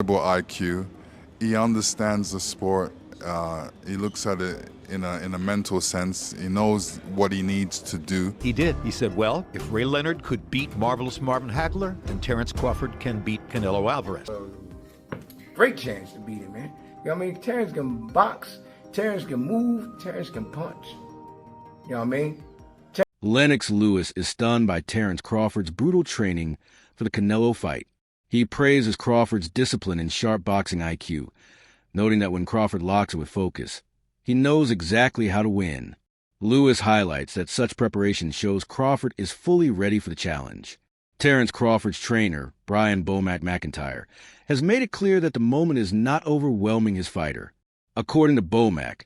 incredible IQ. He understands the sport. He looks at it in a mental sense. He knows what he needs to do. He did. He said, well, if Ray Leonard could beat Marvelous Marvin Hagler, then Terence Crawford can beat Canelo Alvarez. Great chance to beat him, man. You know what I mean? Terence can box, Terence can move, Terence can punch. You know what I mean? Lennox Lewis is stunned by Terence Crawford's brutal training for the Canelo fight. He praises Crawford's discipline and sharp boxing IQ, noting that when Crawford locks it with focus, he knows exactly how to win. Lewis highlights that such preparation shows Crawford is fully ready for the challenge. Terence Crawford's trainer, Brian Bomac McIntyre, has made it clear that the moment is not overwhelming his fighter. According to Bomac,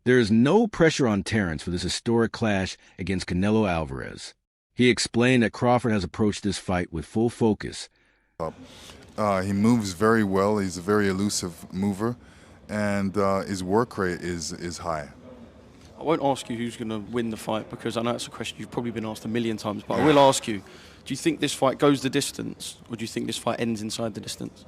there is no pressure on Terence for this historic clash against Canelo Alvarez. He explained that Crawford has approached this fight with full focus. He moves very well. He's a very elusive mover, and his work rate is high. I won't ask you who's going to win the fight because I know it's a question you've probably been asked a million times, but I will ask you, do you think this fight goes the distance, or do you think this fight ends inside the distance?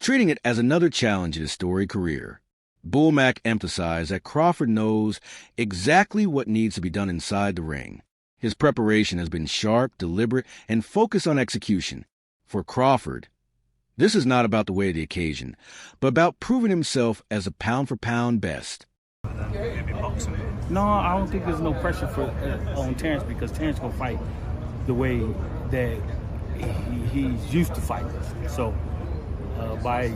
Treating it as another challenge in his storied career, Bomac emphasized that Crawford knows exactly what needs to be done inside the ring. His preparation has been sharp, deliberate, and focused on execution. For Crawford, this is not about the weight of the occasion, but about proving himself as a pound-for-pound best. No, I don't think there's no pressure on Terence because Terence gonna fight the way that he's used to fighting. So by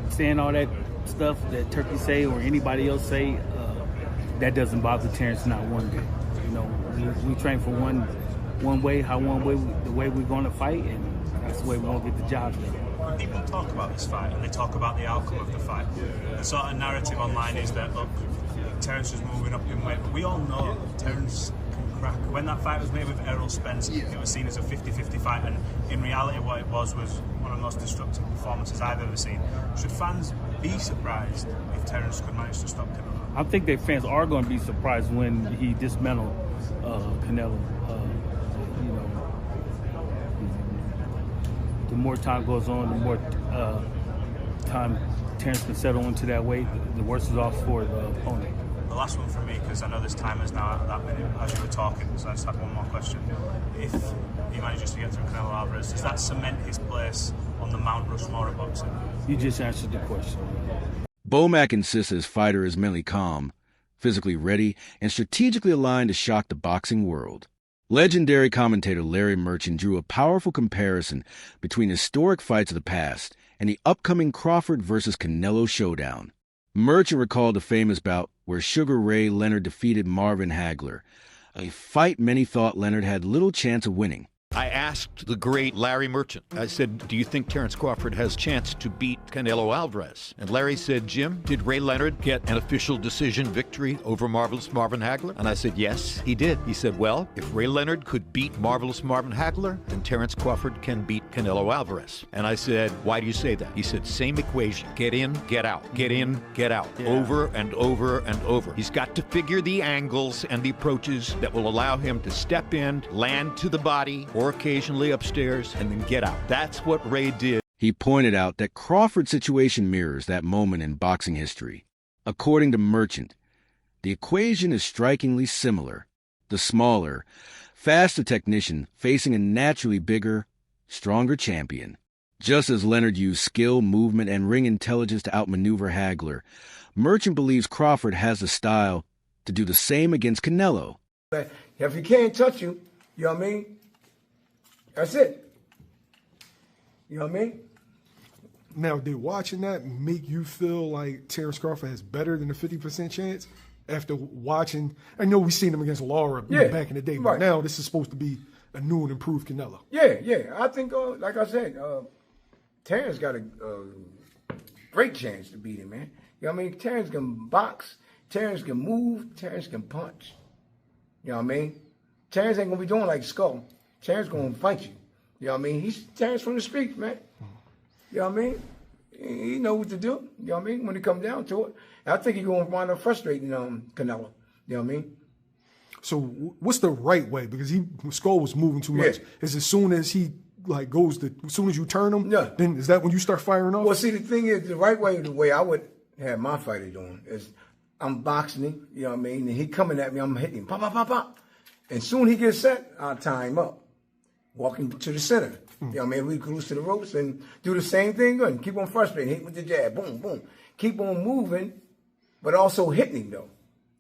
saying all that stuff that Turkey say or anybody else say, that doesn't bother Terence not one bit. You know, we train for one way, the way we're gonna fight, and that's the way we're gonna get the job done. People talk about this fight and they talk about the outcome of the fight. The sort of narrative online is that, look, Terence was moving up in weight, but we all know Terence can crack. When that fight was made with Errol Spence, it was seen as a 50-50 fight, and in reality what it was one of the most destructive performances I've ever seen. Should fans be surprised if Terence could manage to stop Canelo? I think that fans are going to be surprised when he dismantled Canelo. You know, the more time goes on, the more time Terence can settle into that weight, the worse it's off for the opponent. The last one for me, because I know this time is now at that minute as you were talking, so I just had one more question. If he manages to get through Canelo Alvarez, does that cement his place on the Mount Rushmore of boxing? You just answered the question. Bomac insists his fighter is mentally calm, physically ready, and strategically aligned to shock the boxing world. Legendary commentator Larry Merchant drew a powerful comparison between historic fights of the past and the upcoming Crawford versus Canelo showdown. Merchant recalled the famous bout where Sugar Ray Leonard defeated Marvin Hagler, a fight many thought Leonard had little chance of winning. I asked the great Larry Merchant, I said, do you think Terence Crawford has a chance to beat Canelo Alvarez? And Larry said, Jim, did Ray Leonard get an official decision victory over Marvelous Marvin Hagler? And I said, yes, he did. He said, well, if Ray Leonard could beat Marvelous Marvin Hagler, then Terence Crawford can beat Canelo Alvarez. And I said, why do you say that? He said, same equation. Get in, get out. Get in, get out. Yeah. Over and over and over. He's got to figure the angles and the approaches that will allow him to step in, land to the body, or occasionally upstairs, and then get out. That's what Ray did. He pointed out that Crawford's situation mirrors that moment in boxing history. According to Merchant, the equation is strikingly similar. The smaller, faster technician facing a naturally bigger, stronger champion. Just as Leonard used skill, movement, and ring intelligence to outmaneuver Hagler, Merchant believes Crawford has the style to do the same against Canelo. If he can't touch you, you know what I mean? That's it. You know what I mean? Now, did watching that make you feel like Terence Crawford has better than a 50% chance after watching? I know we've seen him against Lara back in the day, but now this is supposed to be a new and improved Canelo. Yeah. I think, like I said, Terence got a great chance to beat him, man. You know what I mean? Terence can box, Terence can move, Terence can punch. You know what I mean? Terence ain't going to be doing like Skull. Terence gonna fight you. You know what I mean? He's Terence from the streets, man. You know what I mean? He know what to do. You know what I mean? When it comes down to it. And I think he's gonna wind up frustrating Canelo. You know what I mean? So what's the right way? Because Skull was moving too much. Is as soon as he like goes to as soon as you turn them? Yeah. Then is that when you start firing off? Well, see, the thing is, the way I would have my fighter doing is I'm boxing him, you know what I mean? And he coming at me, I'm hitting him, pop, pop, pop, pop. And soon he gets set, I'll tie him up. Walking to the center. You know what I mean? We cruise to the ropes and do the same thing good. And keep on frustrating, hit with the jab, boom, boom. Keep on moving, but also hitting him though.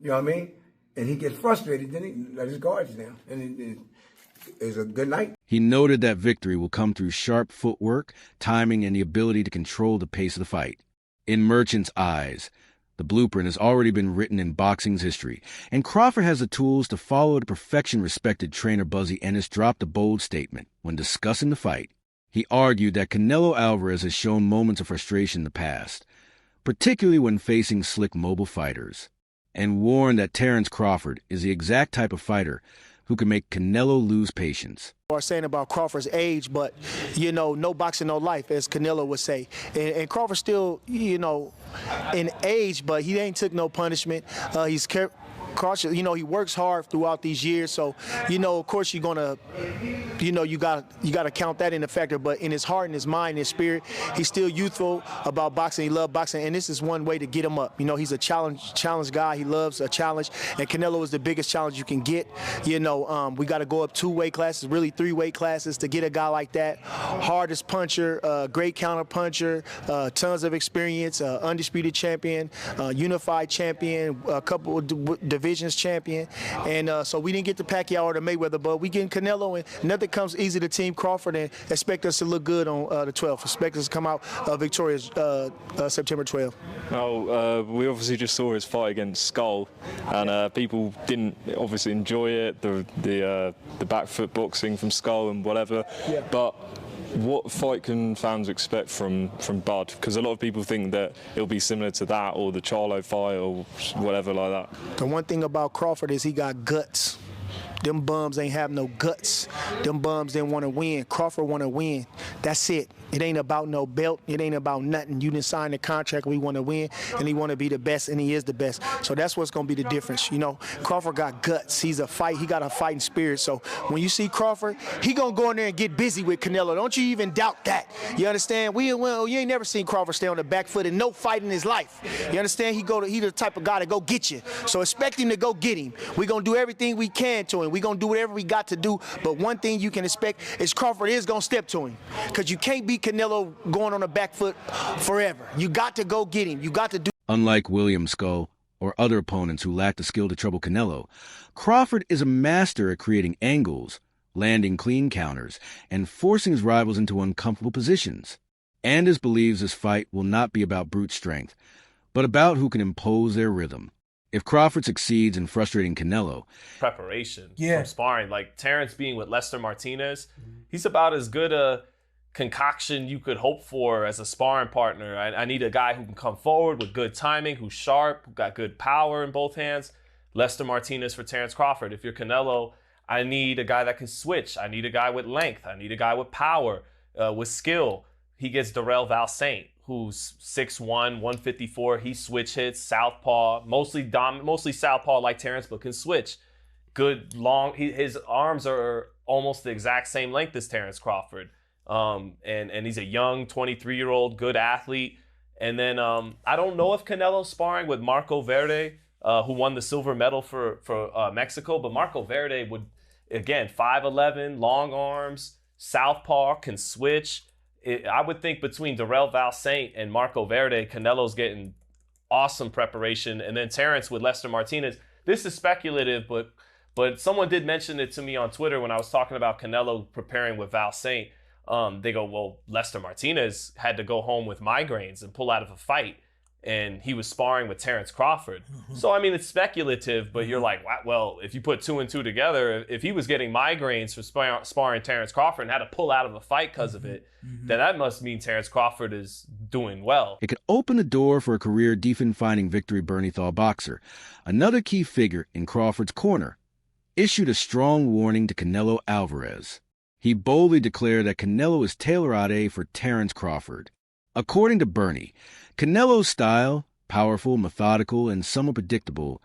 You know what I mean? And he gets frustrated, then he let his guards down. And it's a good night. He noted that victory will come through sharp footwork, timing, and the ability to control the pace of the fight. In Merchant's eyes, the blueprint has already been written in boxing's history, and Crawford has the tools to follow to perfection. Respected trainer Buzzy Ennis dropped a bold statement when discussing the fight. He argued that Canelo Alvarez has shown moments of frustration in the past, particularly when facing slick mobile fighters, and warned that Terence Crawford is the exact type of fighter who can make Canelo lose patience. Are saying about Crawford's age, but you know, no boxing, no life, as Canelo would say. And Crawford still, you know, in age, but he ain't took no punishment. He's cautious, you know, he works hard throughout these years, so you know, of course, you're gonna, you know, you got to count that in the factor. But in his heart, and his mind, and his spirit, he's still youthful about boxing. He loves boxing, and this is one way to get him up. You know, he's a challenge guy. He loves a challenge, and Canelo is the biggest challenge you can get. You know, we got to go up 2 weight classes, really 3 weight classes to get a guy like that. Hardest puncher, great counter puncher, tons of experience, undisputed champion, unified champion, a couple of divisions champion, and so we didn't get the Pacquiao or the Mayweather, but we getting Canelo, and nothing comes easy to Team Crawford, and expect us to look good on the 12th. Expect us to come out victorious September 12th. Well, we obviously just saw his fight against Skull, and people didn't obviously enjoy it, the back foot boxing from Skull and whatever, but what fight can fans expect from Bud? Because a lot of people think that it'll be similar to that or the Charlo fight or whatever like that. The one thing about Crawford is he got guts. Them bums ain't have no guts. Them bums didn't want to win. Crawford want to win. That's it. It ain't about no belt. It ain't about nothing. You didn't sign the contract. We want to win, and he want to be the best, and he is the best. So that's what's going to be the difference. You know, Crawford got guts. He got a fighting spirit. So when you see Crawford, he going to go in there and get busy with Canelo. Don't you even doubt that. You understand? You ain't never seen Crawford stay on the back foot in no fight in his life. You understand? He the type of guy to go get you. So expect him to go get him. We're going to do everything we can to him. We're going to do whatever we got to do. But one thing you can expect is Crawford is going to step to him, because you can't beat Canelo going on the back foot forever. You got to go get him. You got to do. Unlike William Skull or other opponents who lack the skill to trouble Canelo, Crawford is a master at creating angles, landing clean counters, and forcing his rivals into uncomfortable positions. Andis believes this fight will not be about brute strength, but about who can impose their rhythm. If Crawford succeeds in frustrating Canelo, preparation from sparring, like Terence being with Lester Martinez, he's about as good a concoction you could hope for as a sparring partner. I need a guy who can come forward with good timing, who's sharp, who got good power in both hands. Lester Martinez for Terence Crawford. If you're Canelo, I need a guy that can switch. I need a guy with length. I need a guy with power, with skill. He gets Darrell Valsaint, who's 6'1", 154. He switch hits, southpaw, mostly southpaw like Terence, but can switch. Good long. His arms are almost the exact same length as Terence Crawford. And he's a young 23-year-old good athlete. And then I don't know if Canelo's sparring with Marco Verde, who won the silver medal for Mexico, but Marco Verde would, again, 5'11", long arms, southpaw, can switch. I would think between Darrell Valsaint and Marco Verde, Canelo's getting awesome preparation. And then Terence with Lester Martinez. This is speculative, but someone did mention it to me on Twitter when I was talking about Canelo preparing with Valsaint. They go, well, Lester Martinez had to go home with migraines and pull out of a fight, and he was sparring with Terence Crawford. So, I mean, it's speculative, but you're like, well, if you put 2 and 2 together, if he was getting migraines for sparring Terence Crawford and had to pull out of a fight because of it, then that must mean Terence Crawford is doing well. It could open the door for a career defense-finding Victory Bernthal boxer. Another key figure in Crawford's corner issued a strong warning to Canelo Alvarez. He boldly declared that Canelo is tailor-made for Terence Crawford. According to Bernie, Canelo's style, powerful, methodical, and somewhat predictable,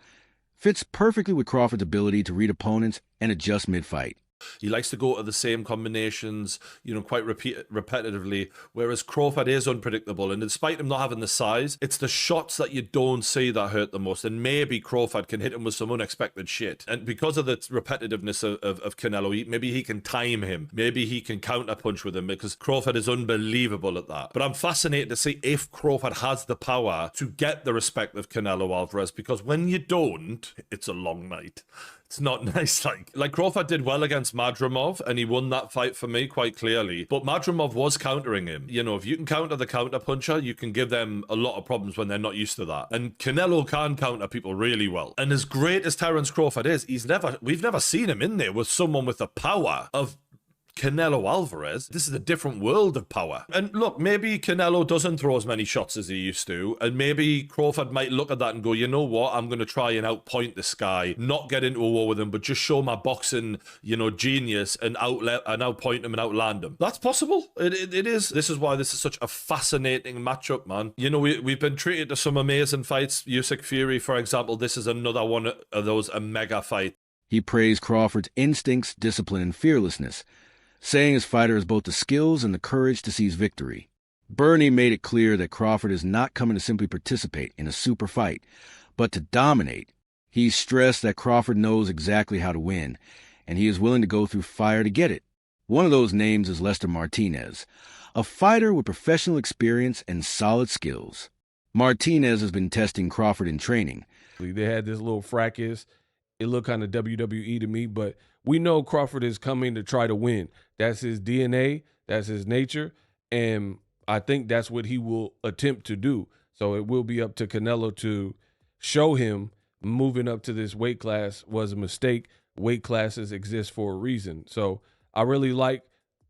fits perfectly with Crawford's ability to read opponents and adjust mid-fight. He likes to go to the same combinations, quite repetitively, whereas Crawford is unpredictable. And despite him not having the size, it's the shots that you don't see that hurt the most. And maybe Crawford can hit him with some unexpected shit. And because of the repetitiveness of Canelo, maybe he can time him. Maybe he can counterpunch with him, because Crawford is unbelievable at that. But I'm fascinated to see if Crawford has the power to get the respect of Canelo Alvarez, because when you don't, it's a long night. It's not nice. Like Crawford did well against Madrimov, and he won that fight for me quite clearly. But Madrimov was countering him. If you can counter the counter puncher, you can give them a lot of problems when they're not used to that. And Canelo can counter people really well. And as great as Terence Crawford is, we've never seen him in there with someone with the power of Canelo Alvarez. This is a different world of power. And look, maybe Canelo doesn't throw as many shots as he used to, and maybe Crawford might look at that and go, you know what, I'm going to try and outpoint this guy, not get into a war with him, but just show my boxing, genius, and outpoint him and outland him. That's possible. It is. This is why this is such a fascinating matchup, man. We've been treated to some amazing fights. Usyk Fury, for example, this is another one of those, a mega fight. He praised Crawford's instincts, discipline, and fearlessness, saying his fighter has both the skills and the courage to seize victory. Bernie made it clear that Crawford is not coming to simply participate in a super fight, but to dominate. He stressed that Crawford knows exactly how to win, and he is willing to go through fire to get it. One of those names is Lester Martinez, a fighter with professional experience and solid skills. Martinez has been testing Crawford in training. They had this little fracas. It looked kind of WWE to me, but we know Crawford is coming to try to win. That's his DNA. That's his nature. And I think that's what he will attempt to do. So it will be up to Canelo to show him moving up to this weight class was a mistake. Weight classes exist for a reason. So I really like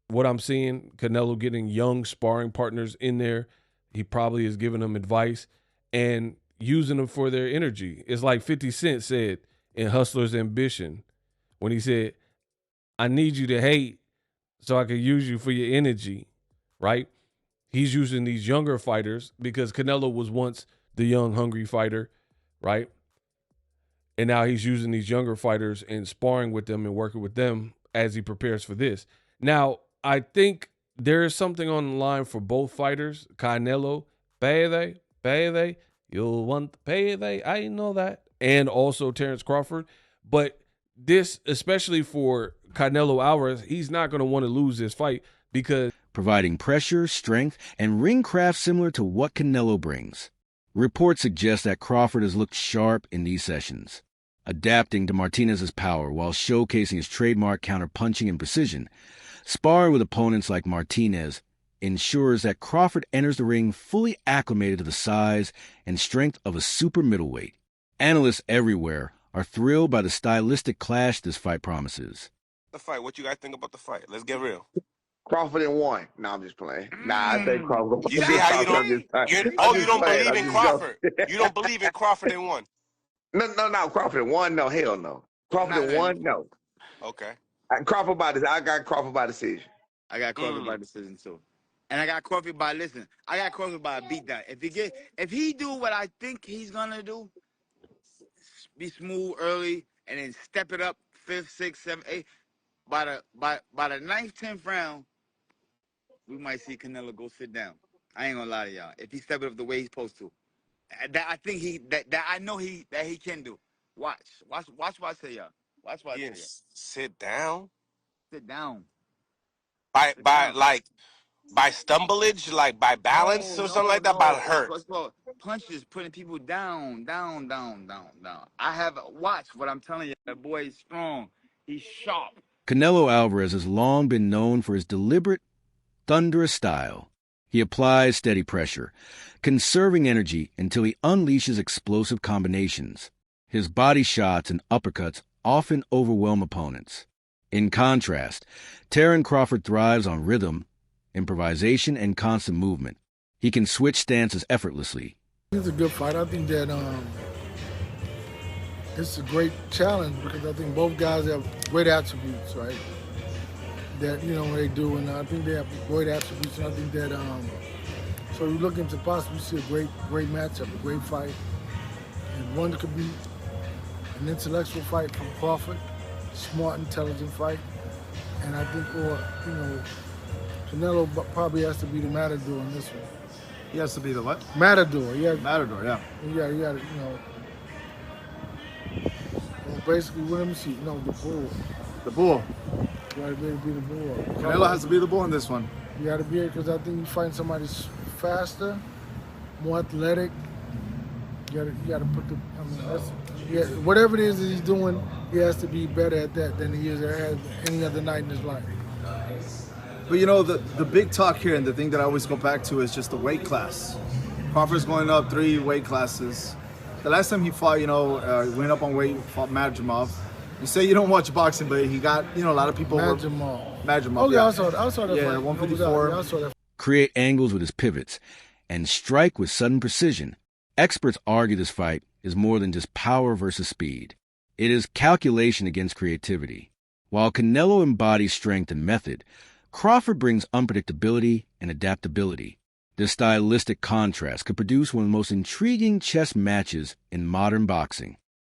what I'm seeing. Canelo getting young sparring partners in there. He probably is giving them advice and using them for their energy. It's like 50 Cent said in Hustler's Ambition when he said, I need you to hate so I can use you for your energy, right? He's using these younger fighters because Canelo was once the young, hungry fighter, right? And now he's using these younger fighters and sparring with them and working with them as he prepares for this. Now, I think there is something on the line for both fighters. Canelo, payday, you'll want the payday, I know that. And also Terence Crawford. But this, especially for Canelo Alvarez, he's not going to want to lose this fight because providing pressure, strength, and ring craft similar to what Canelo brings. Reports suggest that Crawford has looked sharp in these sessions, adapting to Martinez's power while showcasing his trademark counter-punching and precision. Sparring with opponents like Martinez ensures that Crawford enters the ring fully acclimated to the size and strength of a super middleweight. Analysts everywhere are thrilled by the stylistic clash this fight promises. The fight, what you guys think about the fight? Let's get real. Crawford in one. No, I'm just playing. Nah, I think Crawford. You see how you don't believe in Crawford? You don't believe in Crawford in one? No. Crawford in one? No, hell no. Crawford in one? No. Okay. Crawford by decision. I got Crawford by decision. I got Crawford by decision too. And I got Crawford by I got Crawford by a beatdown. If he do what I think he's gonna do, be smooth early and then step it up 5th, 6th, 7th, 8th. By the 9th, 10th round, we might see Canelo go sit down. I ain't gonna lie to y'all. If he step it up the way he's supposed to, I know he can do. Watch what I say, y'all. Watch what I say, y'all. Sit down. Sit down. By stumblage, like by balance or something like that. By hurt. Punches putting people down. I have watch what I'm telling you. That boy is strong. He's sharp. Canelo Alvarez has long been known for his deliberate, thunderous style. He applies steady pressure, conserving energy until he unleashes explosive combinations. His body shots and uppercuts often overwhelm opponents. In contrast, Terence Crawford thrives on rhythm, improvisation, and constant movement. He can switch stances effortlessly. He's a good fighter. I think that it's a great challenge because I think both guys have great attributes, right? That, they do, and I think they have great attributes, and I think that, so you're looking to possibly see a great matchup, a great fight. And one could be an intellectual fight from Crawford, smart, intelligent fight. And I think, Canelo probably has to be the matador in this one. He has to be the what? Matador, yeah. Matador, yeah. Yeah, you gotta, basically, let me see. No, the bull. The bull. You gotta be able to be the bull. Canelo has to be the bull in this one. You gotta be it because I think you find somebody faster, more athletic. You gotta put the. I mean, whatever it is that he's doing, he has to be better at that than he is at any other night in his life. But the big talk here, and the thing that I always go back to is just the weight class. Crawford's going up 3 weight classes. The last time he fought, went up on weight, fought Madrimov. You say you don't watch boxing, but he got, a lot of people. Madrimov. Oh, yeah, I saw that. Yeah, 154. I saw that. Create angles with his pivots and strike with sudden precision. Experts argue this fight is more than just power versus speed. It is calculation against creativity. While Canelo embodies strength and method, Crawford brings unpredictability and adaptability. This stylistic contrast could produce one of the most intriguing chess matches in modern boxing.